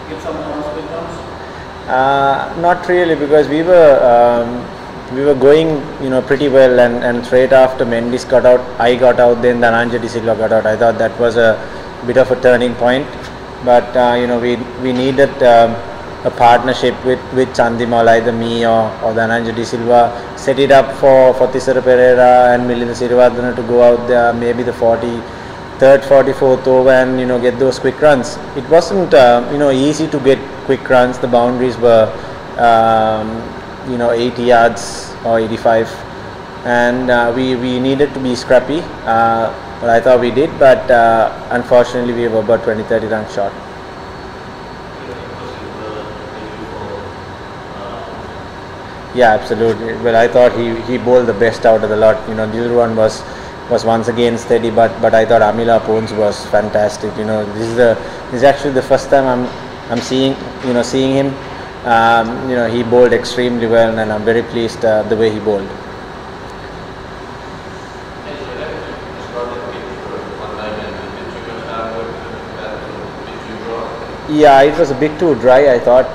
give some quick runs? Not really, because we were going, pretty well, and straight after Mendes got out, I got out, then Dhananjay De Silva got out. I thought that was a bit of a turning point, but we needed a partnership with Chandimal, either me or Dhananjay De Silva, set it up for Thisara Pereira and Milinda Sirivardhana to go out there, maybe the 43rd, 44th over, and get those quick runs. It wasn't easy to get quick runs. The boundaries were 80 yards or 85, and we needed to be scrappy, but I thought we did, but unfortunately we were about 20-30 runs short. Yeah, absolutely. Well, I thought he bowled the best out of the lot. Dhirwan was once again steady, but I thought Amila Pons was fantastic. This is actually the first time I'm seeing him. He bowled extremely well, and I'm very pleased the way he bowled. Yeah, it was a bit too dry. I thought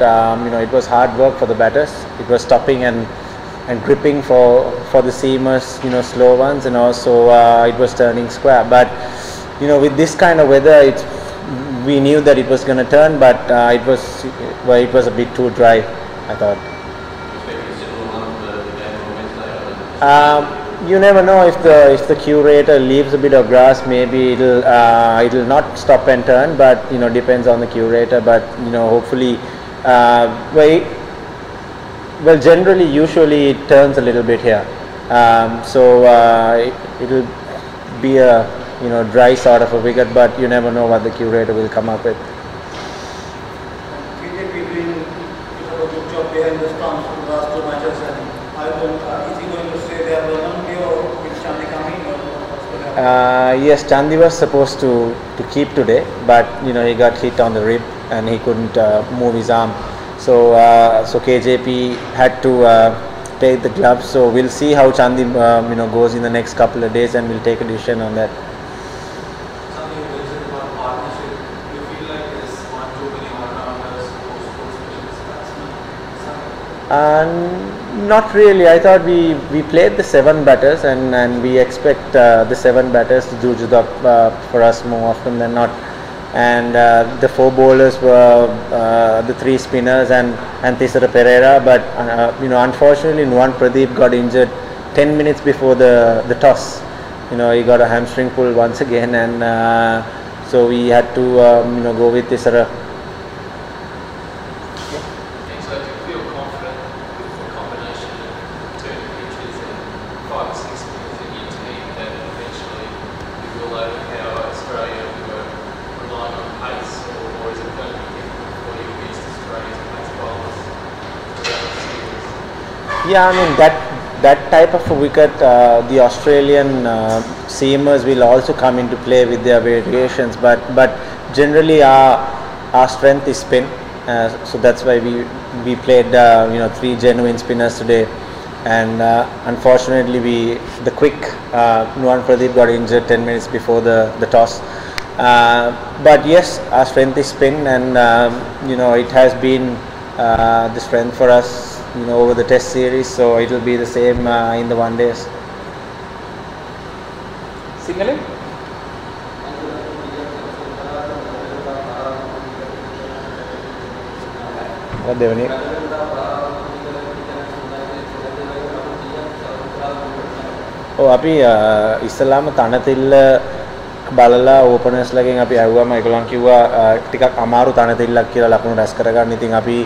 it was hard work for the batters. It was stopping and gripping for the seamers, slow ones, and also it was turning square. But with this kind of weather, we knew that it was going to turn, but it was a bit too dry, I thought. You never know, if the curator leaves a bit of grass, maybe it'll not stop and turn, but depends on the curator. But hopefully, generally, usually it turns a little bit here, so it'll be a dry sort of a wicket, but you never know what the curator will come up with. KJP doing a good job behind the stumps for the last two matches, and is he going to stay there permanently, or will Chandi come in, or what's going to happen? Yes, Chandi was supposed to keep today, but he got hit on the rib and he couldn't move his arm. So KJP had to take the gloves. So we'll see how Chandi goes in the next couple of days, and we'll take a decision on that. Something you mentioned about partnership. Do you feel like there's one too many all-rounders, Not really. I thought we played the 7 batters, and we expect the 7 batters to do the job for us more often than not. And the 4 bowlers were the 3 spinners and Thisara Pereira, but unfortunately Nuwan Pradeep got injured 10 minutes before the toss. He got a hamstring pull once again, and so we had to go with Thisara. Yeah, I mean that type of a wicket, the Australian seamers will also come into play with their variations, but generally our strength is spin, so that's why we played 3 genuine spinners today, and unfortunately the quick Nuwan Pradeep got injured 10 minutes before the toss, but yes, our strength is spin, and it has been the strength for us over the test series, so it will be the same in the one days. Single? What do you need? අපි ඉස්සලාම තනතිල්ල බලලා ඕපනර්ස් ලගෙන් අපි ඇහුවාම ඒගොල්ලන් කිව්වා ටිකක් අමාරු තනතිල්ලක් කියලා ලකුණු රැස් කරගන්න. ඉතින් අපි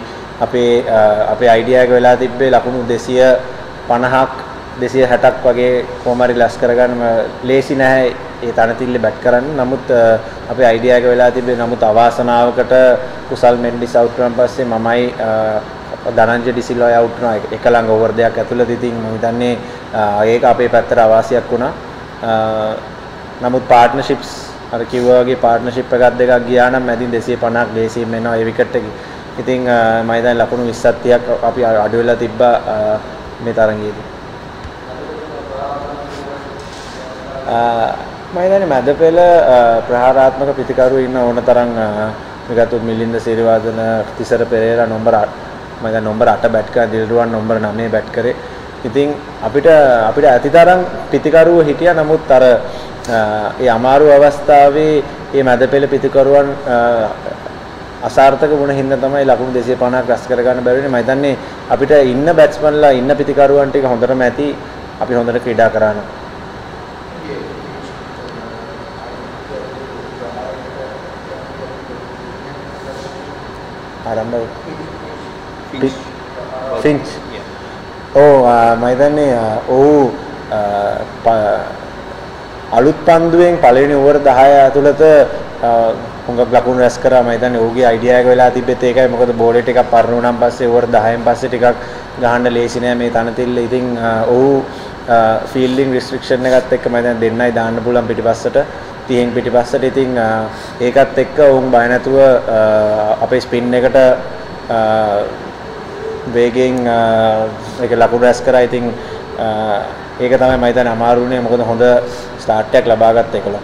අපේ අයිඩියා එක වෙලා තිබ්බේ ලකුණු 250ක් 260ක් වගේ කොහොම හරි ලැස් කරගන්න. ලේසි නැහැ ඒ තනතිල්ලේ බැට් කරන්න. නමුත් අපේ අයිඩියා එක වෙලා තිබ්බේ. නමුත් අවාසනාවකට කුසල් මෙන්ඩිස් අවුට් වුණාන් පස්සේ මමයි ධනංජය ඩිසිල්වා අවුට් වුණා එක ළඟ ඕවර් දෙකක් ඇතුළත. ඉතින් මම හිතන්නේ ඒක අපේ පැත්තට අවාසියක් වුණා. නමුත් පාර්ට්නර්ෂිප්ස් අර කිව්වා වගේ පාර්ට්නර්ෂිප් එකක් දෙකක් ගියා නම් මැදින් 250ක් ලේසියෙන් එනවා ඒ විකට් එකේ. ඉතින් මම හිතන්නේ ලකුණු 20ක් 30ක් අපි අඩු වෙලා තිබ්බා මේ තරඟයේදී. මම හිතන්නේ මැද පෙළ ප්‍රහාරාත්මක ප්‍රතිකරු ඉන්න ඕන තරම් මේකත් මිලින්ද සිරිවර්ධන තිසර පෙරේරා නම්බර 8 බැට් කරා දිල්රුවන් නම්බර 9 බැට් කරේ. ඉතින් අපිට ඇතිතරම් පිතිකරුව හිටියා. නමුත් අර ඒ අමාරු අවස්ථාවේ මේ මැද පෙළ පිතිකරුවන් අසාර්ථක වුණ හින්දා තමයි ලකුණු 250ක් රැස් කරගන්න බැරි වෙන්නේ. මම හිතන්නේ අපිට ඉන්න බැට්ස්මන්ලා ඉන්න පිතිකරුවන් ටික හොඳටම ඇති. අපි හොඳට ක්‍රීඩා කරා නම්. ආරම්භ ෆින්ච්. මම හිතන්නේ අලුත් පන්දුවෙන් පළවෙනි ඕවර් 10 ඇතුළත හුඟක් ලකුණු රැස් කරා. මම හිතන්නේ ඔහුගේ අයිඩියා එක වෙලා තිබෙත් ඒකයි. මොකද බෝලේ ටිකක් පරණ වුණාන් පස්සේ ඕවර් 10න් පස්සේ ටිකක් ගහන්න ලේසි නෑ මේ තනතිල්ල. ඉතින් ඔහු ෆීල්ඩින් රිස්ට්‍රික්ෂන් එකත් එක්ක මම හිතන්නේ දෙන්නයි දාන්න පුළුවන් පිටිපස්සට 30න් පිටිපස්සට. ඉතින් ඒකත් එක්ක ඔවුන් බය නැතුව අපේ ස්පින් එකට වේගෙන් ඒක ලකුණු රැස් කරා. ඉතින් ඒක තමයි මම හිතන්නේ අමාරු වුණේ. මොකද හොඳ ස්ටාර්ට් එකක් ලබා ගත්ත එකල.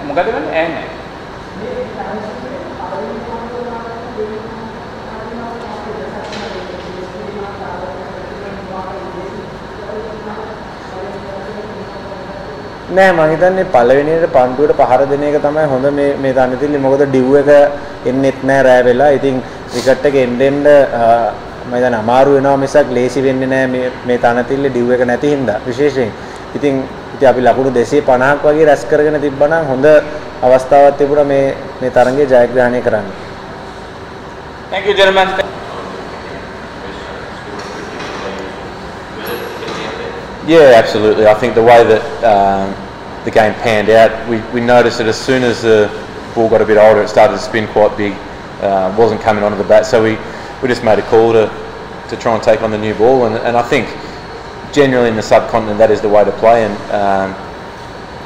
මොකද වෙන්නේ? ඇන්නේ. නෑ මම හිතන්නේ පළවෙනියට පන්දුවට පහර දෙන එක තමයි හොඳ මේ තනතිල්ල. මොකද ඩිව් එක එන්නෙත් නෑ රෑ වෙලා. ඉතින් විකට් එක එන්න මම හිතන්නේ අමාරු වෙනවා මිසක් ලේසි වෙන්නේ නෑ මේ තනතිල්ල ඩිව් එක නැති හින්දා විශේෂයෙන්. ඉතින් අපි ලකුණු 250ක් වගේ රැස් කරගෙන තිබ්බනම් හොඳ අවස්ථාවක් තිබුණා මේ තරඟයේ ජයග්‍රහණය කරන්න. Thank you gentlemen. Yeah, absolutely. I think the way that the game panned out, we noticed that as soon as the ball got a bit older, it started to spin quite big. Wasn't coming onto the bat, so we just made a call to try and take on the new ball, and I think generally in the subcontinent that is the way to play. And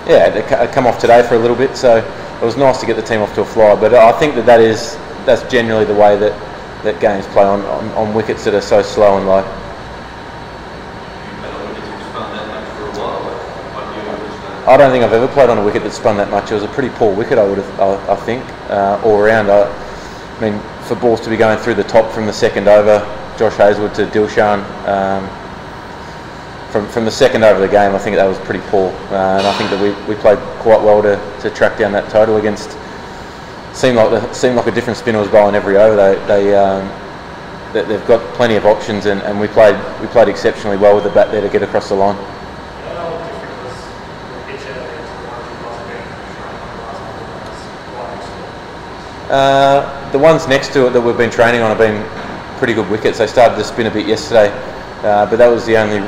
it come off today for a little bit, so it was nice to get the team off to a flyer. But I think that's generally the way that games play on wickets that are so slow and low. I don't think I've ever played on a wicket that spun that much. It was a pretty poor wicket, I think, all around. I mean, for balls to be going through the top from the second over, Josh Hazlewood to Dilshan, from the second over of the game, I think that was pretty poor. And I think that we played quite well to track down that total against. Seemed like a different spinner was bowling every over. They've got plenty of options, and we played exceptionally well with the bat there to get across the line. The ones next to it that we've been training on have been pretty good wickets. They started to spin a bit yesterday, but that was the only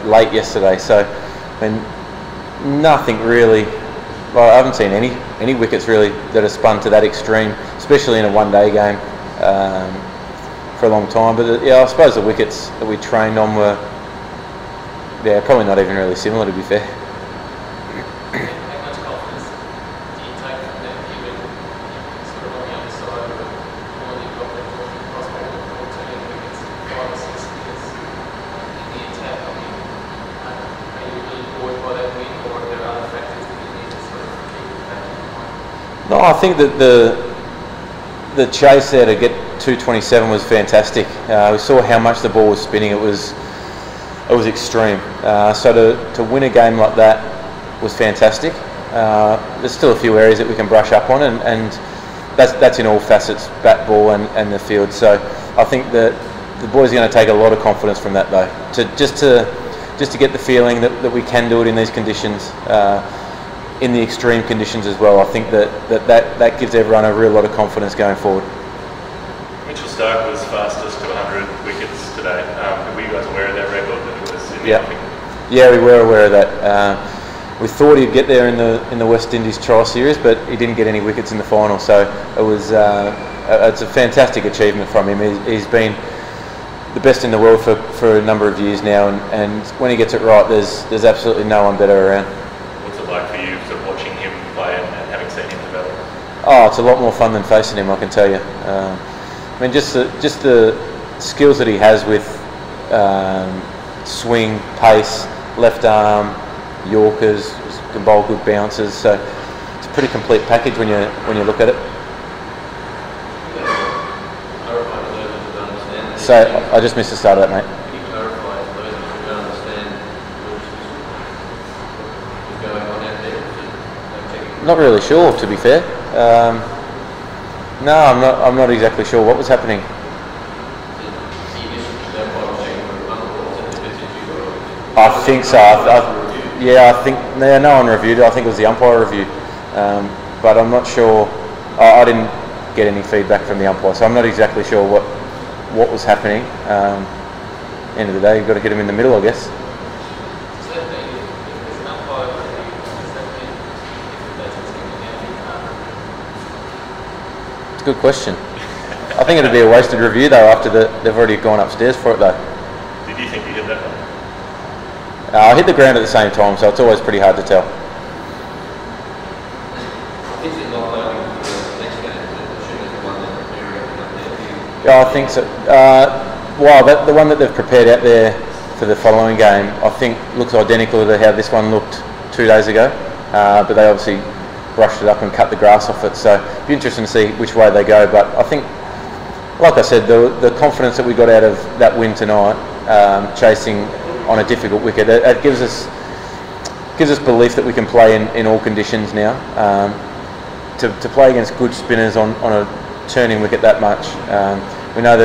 late yesterday. So, I mean, nothing really. Well, I haven't seen any wickets really that have spun to that extreme, especially in a one-day game for a long time. But yeah, I suppose the wickets that we trained on were, probably not even really similar, to be fair. No, I think that the chase there to get 227 was fantastic. We saw how much the ball was spinning. It was extreme. So to win a game like that was fantastic. There's still a few areas that we can brush up on, and that's in all facets, bat, ball, and the field. So I think that the boys are going to take a lot of confidence from that, though. Just to get the feeling that we can do it in these conditions. In the extreme conditions as well. I think that gives everyone a real lot of confidence going forward. Mitchell Starc was fastest to 100 wickets today. Were you guys aware of that record that it was in the offing? Yeah, we were aware of that. We thought he'd get there in the West Indies trial series, but he didn't get any wickets in the final. So it was it's a fantastic achievement from him. He's been the best in the world for a number of years now, and when he gets it right, there's absolutely no one better around. Like for you, sort of watching him play and having seen him develop? Oh, it's a lot more fun than facing him, I can tell you. I mean, just the skills that he has with swing, pace, left arm, Yorkers, can bowl good bounces. So it's a pretty complete package when you look at it. So I just missed the start of that, mate. Can you clarify for those of us who don't understand what is going on out there? Not really sure, to be fair. No, I'm not exactly sure what was happening. I think so. I think no one reviewed it. I think it was the umpire review, but I'm not sure. I didn't get any feedback from the umpire, so I'm not exactly sure what was happening. End of the day, you've got to hit him in the middle, I guess. It's a good question. I think it'd be a wasted review though after they've already gone upstairs for it though. Did you think you hit that one? I hit the ground at the same time, so it's always pretty hard to tell. Yeah, I think so. Well, the one that they've prepared out there for the following game, I think looks identical to how this one looked 2 days ago, but they obviously brushed it up and cut the grass off it, so it'll be interesting to see which way they go. But I think, like I said, the confidence that we got out of that win tonight, chasing on a difficult wicket, it gives us belief that we can play in all conditions now. To play against good spinners on a turning wicket that much, we know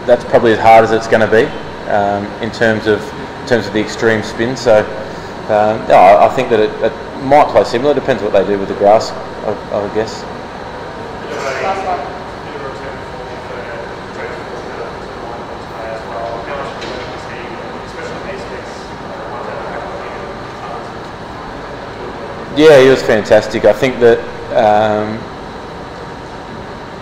that's probably as hard as it's going to be in terms of the extreme spin. So I think that it might play similar. Depends what they do with the grass, I guess. Yeah, he was fantastic. I think that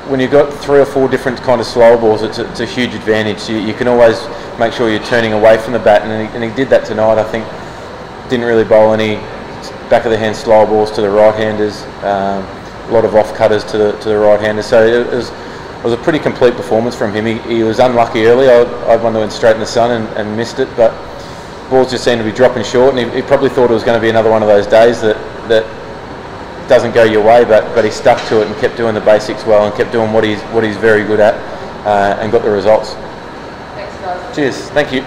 when you've got 3 or 4 different kind of slow balls, it's a huge advantage. You can always make sure you're turning away from the bat, and he did that tonight. I think didn't really bowl any back of the hand slow balls to the right-handers, a lot of off-cutters to the right-handers. So it was a pretty complete performance from him. He was unlucky early. I had one that went straight in the sun and missed it, but balls just seemed to be dropping short, and he probably thought it was going to be another one of those days that doesn't go your way, but he stuck to it and kept doing the basics well and kept doing what he's very good at, and got the results. Thanks, guys. Cheers. Thank you.